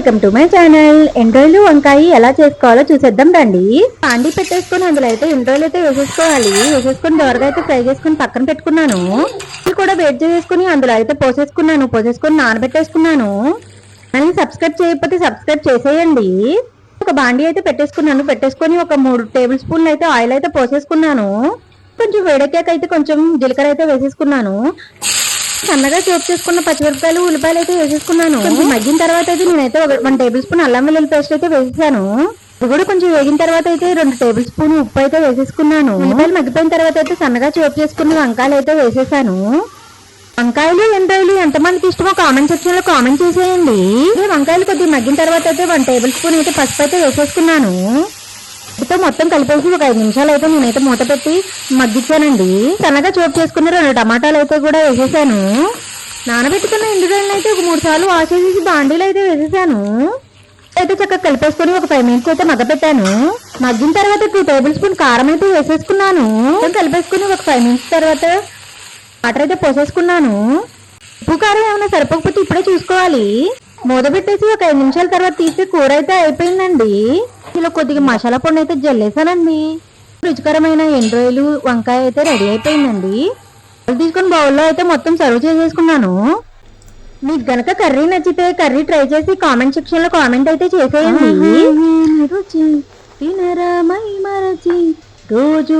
Welcome to my channel. ఎండ్రాయిలు వంకాయ ఎలా చేసుకోవాలో చూసేద్దాం రండి. పాండి పెట్టేసుకుని అందులో అయితే ఎండ్రాయిలు అయితే వేసేసుకోవాలి. వేసేసుకుని దోరగా అయితే ఫ్రై చేసుకుని పక్కన పెట్టుకున్నాను. ఇది కూడా వేడి చేసుకుని అందులో అయితే పోసేసుకుని నానబెట్టేసుకున్నాను. మళ్ళీ సబ్స్క్రైబ్ చేయకపోతే సబ్స్క్రైబ్ చేసేయండి. ఒక బాండి అయితే పెట్టేసుకుని ఒక 3 టేబుల్ స్పూన్లు అయితే ఆయిల్ అయితే పోసేసుకున్నాను. కొంచెం వేడెక్కాక అయితే కొంచెం జీలకర్ర అయితే వేసేసుకున్నాను. సన్నగా చోప్ చేసుకున్న పచ్చిమిరపకాయలు ఉల్లిపాయలు అయితే వేసేసుకున్నాను. కొంచెం మగ్గిన తర్వాత అయితే నేనైతే 1 టేబుల్ స్పూన్ అల్లం వెల్లుల్లి పేస్ట్ అయితే వేసేసాను. ఇది కూడా కొంచెం వేగిన తర్వాత అయితే 2 టేబుల్ స్పూన్ ఉప్పు అయితే వేసేసుకున్నాను. ఉల్లిపాయలు మగ్గిపోయిన తర్వాత అయితే సన్నగా చోప్ చేసుకున్న వంకాయలు అయితే వేసేసాను. వంకాయలు ఎండ్రాయిలు ఎంతమందికి ఇష్టమో కామెంట్ సెక్షన్ లో కామెంట్ చేసేయండి. వంకాయలు కొద్దిగా మగ్గిన తర్వాత అయితే 1 టేబుల్ స్పూన్ అయితే పసుపు అయితే వేసేసుకున్నాను. ఇతో మొత్తం కలిపేసి ఒక 5 నిమిషాలు అయితే నేనైతే మూత పెట్టి మగ్గించానండి. సన్నగా చోప్ చేసుకున్న 2 టమాటాలు అయితే కూడా వేసేసాను. నానబెట్టుకున్న ఎండుగడ్డలు అయితే ఒక 3 సార్లు వాష్ చేసేసి బాండీలు అయితే వేసేసాను. అయితే చక్కగా కలిపేసుకుని ఒక 5 మినిట్స్ అయితే మగ్గపెట్టాను. మగ్గిన తర్వాత 2 టేబుల్ స్పూన్ కారం అయితే వేసేసుకున్నాను. కలిపేసుకుని ఒక 5 మినిట్స్ తర్వాత వాటర్ అయితే పోసేసుకున్నాను. ఉప్పు కారం ఏమైనా సరిపోకపోతే ఇప్పుడే చూసుకోవాలి. మూత పెట్టేసి ఒక 5 నిమిషాల తర్వాత తీసి కూర అయితే అయిపోయిందండి. ఇందులో కొద్దిగా మసాలా పొడి అయితే జల్లేసానండి. రుచికరమైన ఎండ్రాయిలు వంకాయ అయితే రెడీ అయిపోయిందండి. తీసుకొని బౌల్లో అయితే మొత్తం సర్వ్ చేసేసుకున్నాను. మీకు గనక కర్రీ నచ్చితే కర్రీ ట్రై చేసి కామెంట్ సెక్షన్ లో కామెంట్ అయితే చేసేయండి. రుచి తినరా మై మరచి రోజు